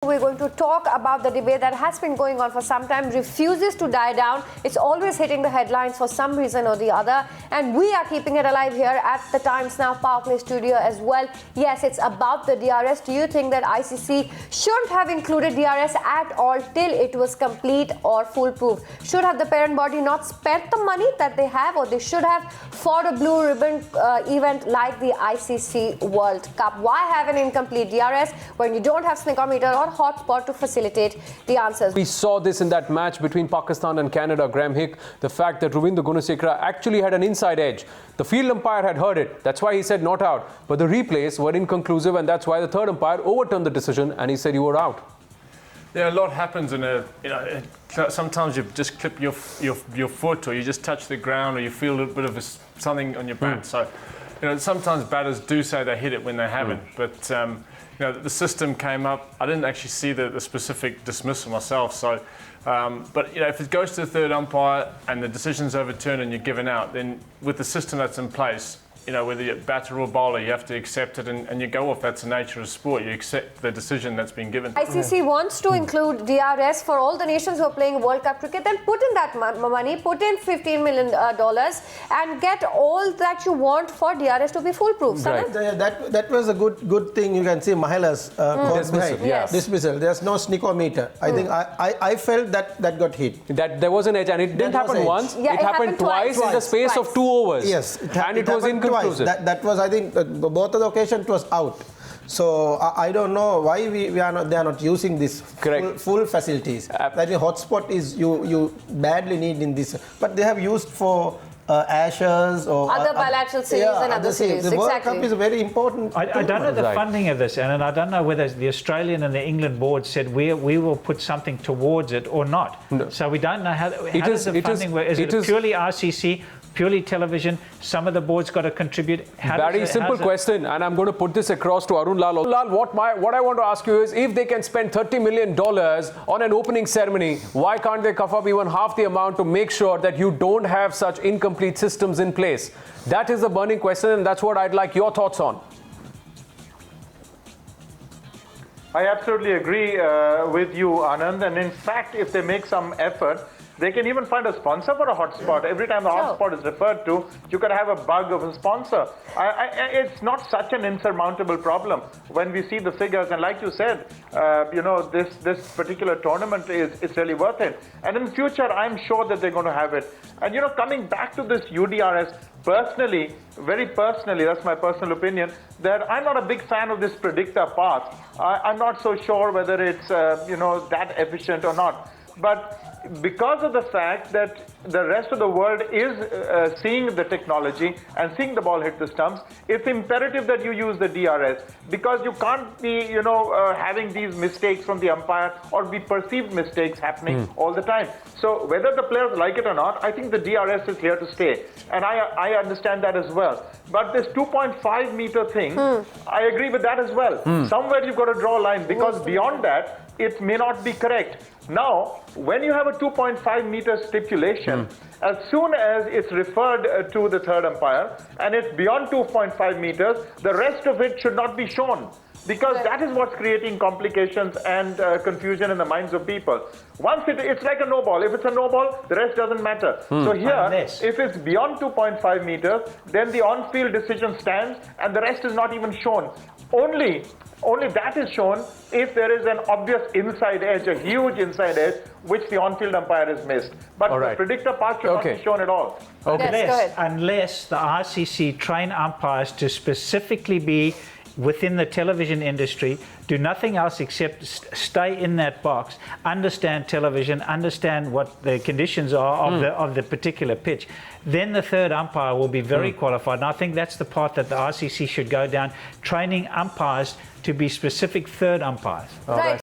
We're going to talk about the debate that has been going on for some time, refuses to die down. It's always hitting the headlines for some reason or the other. And we are keeping it alive here at the Times Now Power Play studio as well. Yes, it's about the DRS. Do you think that ICC shouldn't have included DRS at all till it was complete or foolproof? Should have the parent body not spent the money that they have, or they should have for a blue ribbon event like the ICC World Cup? Why have an incomplete DRS when you don't have sneakometer or hotspot to facilitate the answers? We saw this in that match between Pakistan and Canada, Graham Hick, the fact that Ravindra Gunasekara actually had an inside edge. The field umpire had heard it. That's why he said not out. But the replays were inconclusive, and that's why the third umpire overturned the decision and he said you were out. Yeah, a lot happens in a, sometimes you just clip your foot, or you just touch the ground, or you feel a little bit of something on your bat. So, sometimes batters do say they hit it when they haven't. But, the system came up. I didn't actually see the specific dismissal myself. So, but, if it goes to the third umpire and the decision's overturned and you're given out, then with the system that's in place, whether you're batter or bowler, you have to accept it and you go off. That's the nature of sport. You accept the decision that's been given. ICC wants to include DRS for all the nations who are playing World Cup cricket. Then put in that money, put in $15 million and get all that you want for DRS to be foolproof. Right. That was a good thing. You can see Mahila's dismissal. There's no sneakometer. I think I felt that got hit. That there was an edge, and it didn't happen once. Yeah, it happened twice in the space of 2 overs. Yes, and it was inconclusive. That was, I think, both of the occasions it was out. So I don't know why they are not using this full facilities. That the hotspot is you badly need in this, but they have used for Ashes or other bilateral series and other series. The World Cup is very important. I don't know the funding of this, and I don't know whether the Australian and the England board said we will put something towards it or not. No. So we don't know how does the funding work. Is it purely RCC? Purely television, some of the boards got to contribute. Very simple question, and I'm going to put this across to Arun Lal. Lal, what I want to ask you is, if they can spend $30 million on an opening ceremony, why can't they cough up even half the amount to make sure that you don't have such incomplete systems in place? That is the burning question, and that's what I'd like your thoughts on. I absolutely agree with you, Anand, and in fact, if they make some effort, they can even find a sponsor for a hotspot. Every time the hotspot is referred to, you could have a bug of a sponsor. It's not such an insurmountable problem when we see the figures. And like you said, this particular tournament it's really worth it. And in future, I'm sure that they're going to have it. And coming back to this UDRS, personally, very personally, that's my personal opinion, that I'm not a big fan of this predictor path. I'm not so sure whether it's that efficient or not. But because of the fact that the rest of the world is seeing the technology and seeing the ball hit the stumps, it's imperative that you use the DRS, because you can't be, having these mistakes from the umpire or be perceived mistakes happening all the time. So whether the players like it or not, I think the DRS is here to stay. And I understand that as well. But this 2.5 meter thing, I agree with that as well. Somewhere you've got to draw a line, because beyond that, it may not be correct. Now, when you have a 2.5 meter stipulation, as soon as it's referred to the third umpire and it's beyond 2.5 meters, the rest of it should not be shown, because that is what's creating complications and confusion in the minds of people. Once it's like a no ball. If it's a no ball, the rest doesn't matter. So here, if it's beyond 2.5 meters, then the on-field decision stands and the rest is not even shown. Only that is shown if there is an obvious inside edge, a huge inside edge, which the on-field umpire has missed. But the predictor part should not be shown at all. Unless the RCC train umpires to specifically be within the television industry, do nothing else except stay in that box, understand television, understand what the conditions are of the particular pitch, then the third umpire will be very qualified. And I think that's the path that the RCC should go down, training umpires to be specific third umpires. Right.